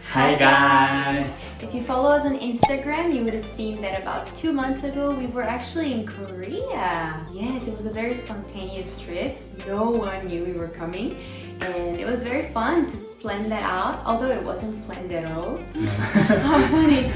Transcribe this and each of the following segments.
Hi guys! If you follow us on Instagram, you would have seen that about 2 months ago we were actually in Korea. Yes, it was a very spontaneous trip. No one knew we were coming, and it was very fun to plan that out, although it wasn't planned at all. How funny!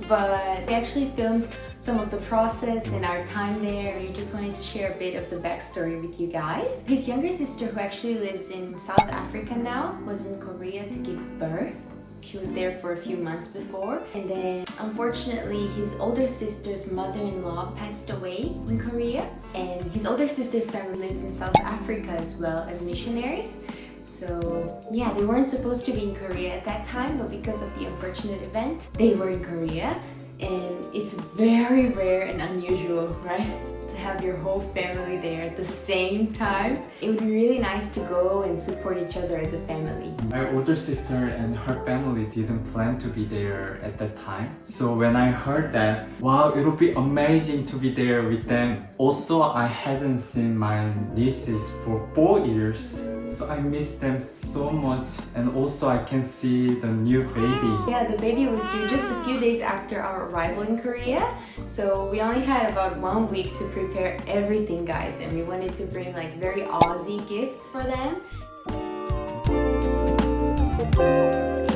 But we actually filmed some of the process and our time there. We just wanted to share a bit of the backstory with you guys. His younger sister, who actually lives in South Africa now, was in Korea to give birth. She was there for a few months before, and then unfortunately his older sister's mother-in-law passed away in Korea, and his older sister's family lives in South Africa as well as missionaries. So yeah, they weren't supposed to be in Korea at that time, but because of the unfortunate event, they were in Korea. And it's very rare and unusual, right? To have your whole family there at the same time. It would be really nice to go and support each other as a family. My older sister and her family didn't plan to be there at that time. So when I heard that, wow, it would be amazing to be there with them. Also, I hadn't seen my nieces for 4 years. So I miss them so much, and also I can see the new baby. Yeah, the baby was due just a few days after our arrival in Korea. So we only had about 1 week to prepare everything, guys, and we wanted to bring like very Aussie gifts for them.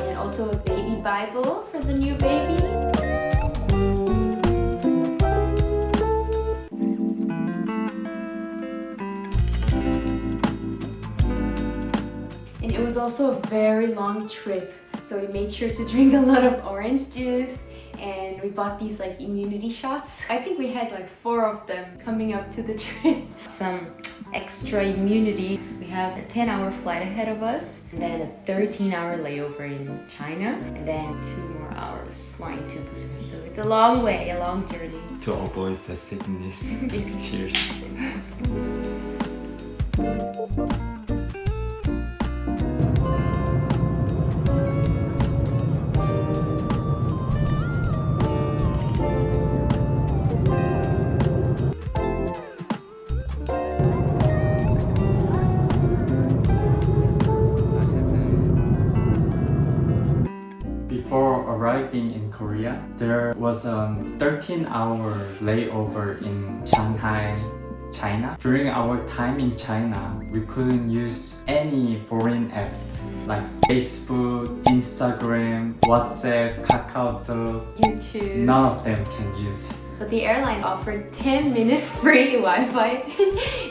And also a baby Bible for the new baby. It was also a very long trip, so we made sure to drink a lot of orange juice, and we bought these like immunity shots. I think we had like 4 of them coming up to the trip. Some extra immunity. We have a 10-hour flight ahead of us, and then a 13-hour layover in China, and then 2 more hours flying to Busan. So it's a long way, a long journey. To avoid the sickness. Cheers. Before arriving in Korea, there was a 13-hour layover in Shanghai, China. During our time in China, we couldn't use any foreign apps like Facebook, Instagram, WhatsApp, KakaoTalk. YouTube. None of them can use. But the airline offered 10-minute free Wi-Fi,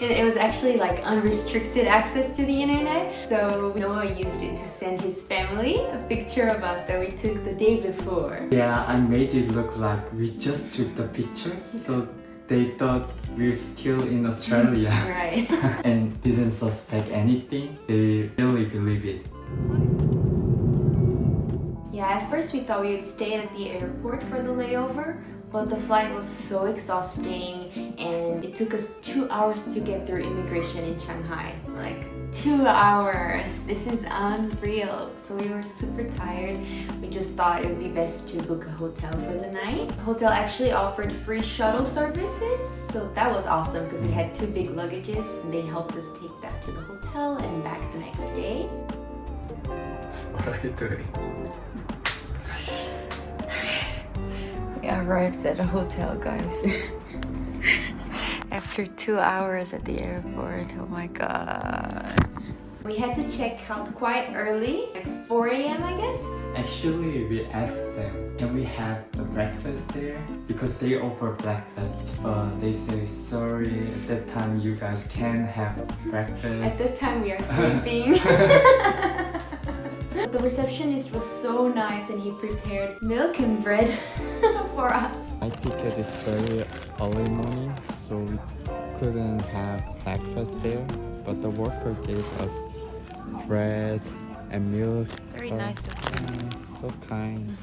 and it was actually like unrestricted access to the internet. So Noah used it to send his family a picture of us that we took the day before. Yeah, I made it look like we just took the picture, so they thought we're still in Australia. Right. And didn't suspect anything. They really believe it. Yeah, at first we thought we would stay at the airport for the layover, but the flight was so exhausting, and it took us 2 hours to get through immigration in Shanghai. Like 2 hours! This is unreal. So we were super tired. We just thought it would be best to book a hotel for the night. The hotel actually offered free shuttle services, so that was awesome because we had 2 big luggages, and they helped us take that to the hotel and back the next day. What are you doing? We arrived at a hotel, guys. After 2 hours at the airport, oh my gosh. We had to check out quite early, like 4 a.m. I guess. Actually, we asked them, can we have the breakfast there? Because they offer breakfast. But they say, sorry, at that time you guys can't have At breakfast. that time we are sleeping. The receptionist was so nice, and he prepared milk and bread for us. My ticket is very early morning, so we couldn't have breakfast there. But the worker gave us bread and milk. Very nice of him. So kind.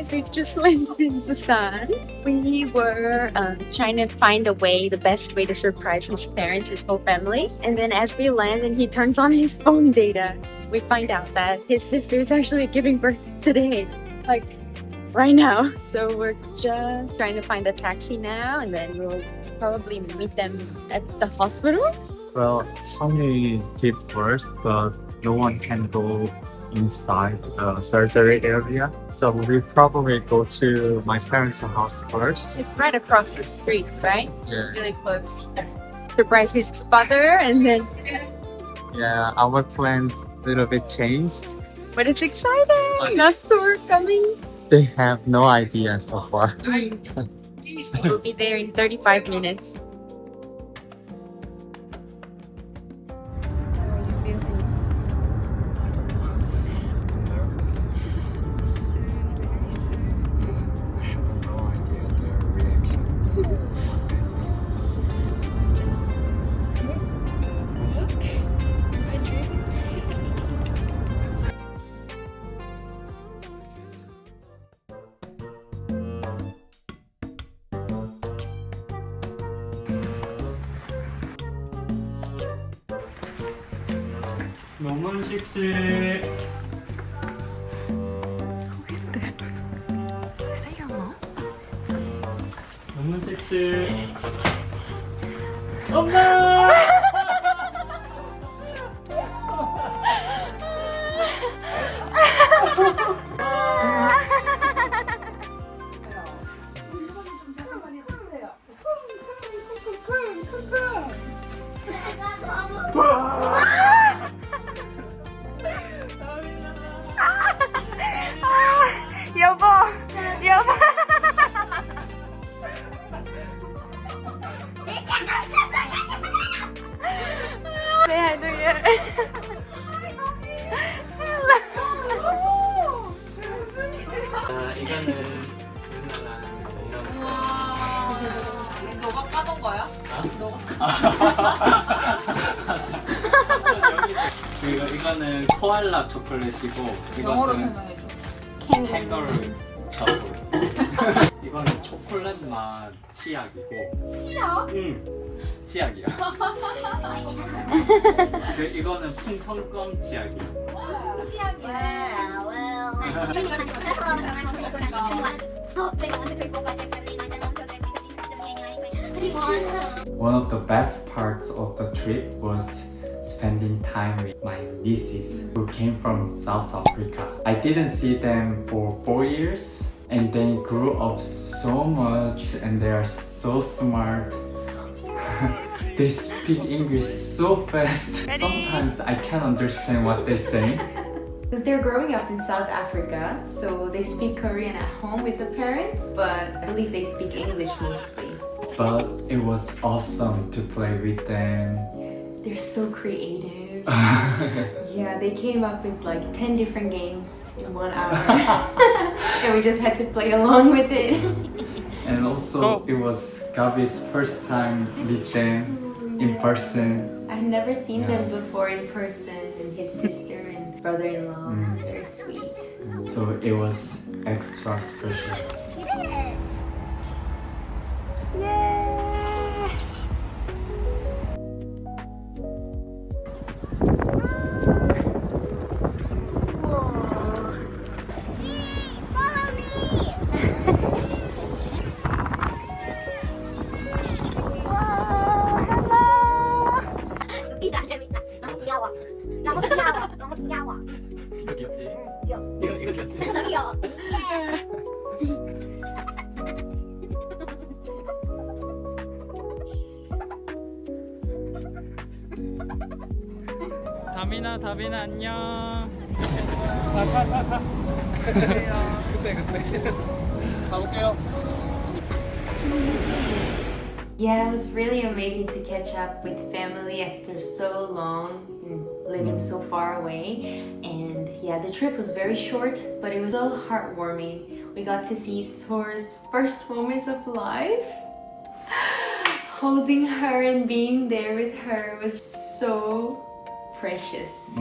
guys, we've just landed in Busan. We were trying to find a way, the best way to surprise his parents, his whole family. And then as we land and he turns on his phone data, we find out that his sister is actually giving birth today, like right now. So we're just trying to find a taxi now, and then we'll probably meet them at the hospital. Well, Sonny gave birth, but no one can go inside the surgery area. So we probably go to my parents' house first. It's right across the street, right? Yeah. Really close. Surprise his father, and then Yeah, our plans a little bit changed. but it's exciting. Next tour coming. They have no idea so far. We'll be there in 35 minutes. 너무 씩씩. Who is that? Is that your mom? 너무 씩씩. 엄마! 여보, 여보. Say hi to you. 이거는 우리나라 너가 까던 거야? 그리고 이거는 코알라 초콜릿이고 영어로 이것은 설명해줘. 캥거루 초콜릿. 이거는 초콜릿 맛 치약이고. 치약? 응, 치약이야. 그 이거는 풍선껌 치약이야. 치약이야. One of the best parts of the trip was spending time with my nieces who came from South Africa. I didn't see them for 4 years and they grew up so much and they are so smart. They speak English so fast. Sometimes I can't understand what they say. Because they're growing up in South Africa, so they speak Korean at home with the parents, but I believe they speak English mostly. But it was awesome to play with them. They're so creative. Yeah, they came up with like 10 different games in 1 hour. And we just had to play along with it. And also it was Gabi's first time with them in person. I've never seen them before in person, and his sister and brother-in-law. It's very sweet. So it was extra special. 이거 귀엽지? 이거 귀엽지? 다빈아 안녕. 그때 가볼게요. Yeah, it was really amazing to catch up with family after so long and living so far away. And yeah, the trip was very short, but it was so heartwarming. We got to see Sora's first moments of life. Holding her and being there with her was so precious.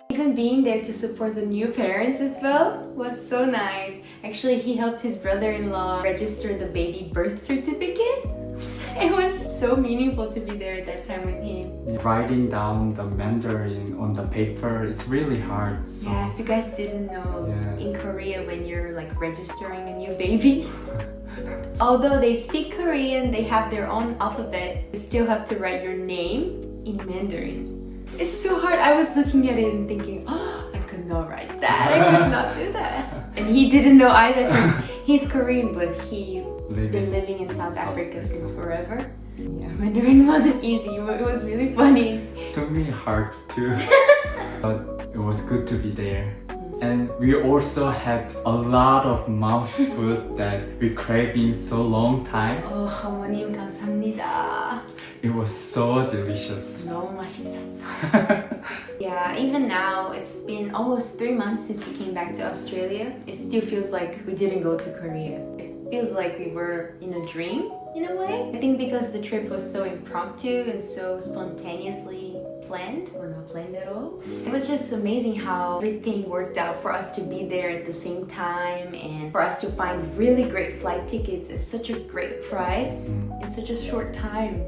Even being there to support the new parents as well was so nice. Actually, he helped his brother-in-law register the baby birth certificate. It was so meaningful to be there at that time with him. Writing down the Mandarin on the paper is really hard. So Yeah, if you guys didn't know, Yeah. in Korea when you're like registering a new baby, although they speak Korean, they have their own alphabet, you still have to write your name in Mandarin. It's so hard. I was looking at it and thinking, oh, I could not write that. I could not do that. And he didn't know either because he's Korean, but he's been living in South Africa since forever. Yeah, Mandarin wasn't easy, but it was really funny. it took me hard too. But it was good to be there. And we also had a lot of mouse food that we craving so long time. Oh, 어머님 감사합니다. It was so delicious. 너무 맛있었어. Yeah, even now, it's been almost 3 months since we came back to Australia. It still feels like we didn't go to Korea. It feels like we were in a dream, in a way. I think because the trip was so impromptu and so spontaneously planned, or not planned at all. It was just amazing how everything worked out for us to be there at the same time and for us to find really great flight tickets at such a great price in such a short time.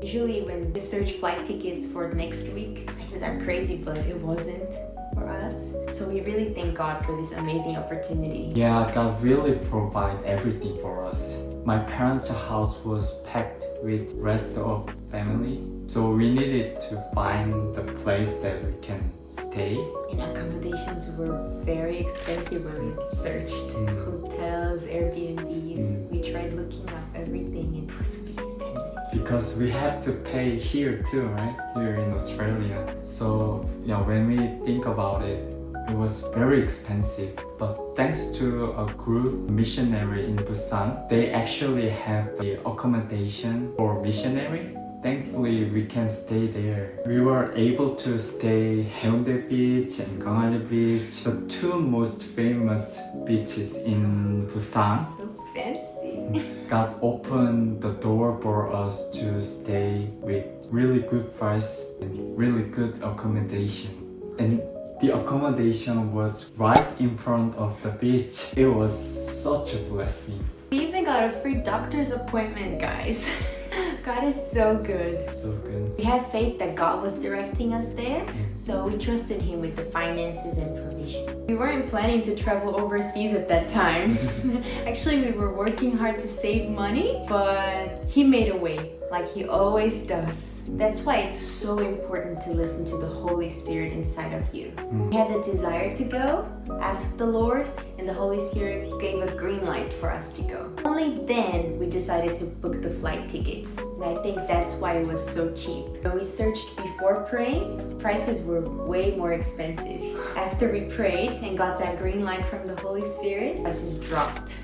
Usually when we search flight tickets for next week, prices are crazy, but it wasn't for us. So we really thank God for this amazing opportunity. Yeah, God really provide everything for us. My parents' house was packed with rest of family, so we needed to find the place that we can stay. And accommodations were very expensive when we searched hotels, Airbnbs. We tried looking up everything and it was really expensive. Because we had to pay here too, right? Here in Australia. So yeah, when we think about it, it was very expensive. But thanks to a group missionary in Busan, they actually have the accommodation for missionary. Thankfully, we can stay there. We were able to stay Haeundae Beach and Gangnam Beach, the two most famous beaches in Busan. So fancy. God opened the door for us to stay with really good price and really good accommodation. And the accommodation was right in front of the beach. It was such a blessing. We even got a free doctor's appointment, guys. God is so good. So good. We had faith that God was directing us there, so we trusted Him with the finances and provision. We weren't planning to travel overseas at that time. Actually, we were working hard to save money, but He made a way, like He always does. That's why it's so important to listen to the Holy Spirit inside of you. We had the desire to go, asked the Lord, and the Holy Spirit gave a green light for us to go. Only then we decided to book the flight tickets. And I think that's why it was so cheap. When we searched before praying, prices were way more expensive. After we prayed and got that green light from the Holy Spirit, prices dropped.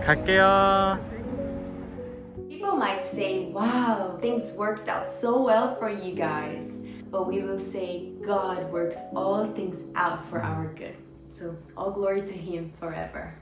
갈게요. People might say, wow, things worked out so well for you guys. But we will say, God works all things out for our good. So all glory to Him forever.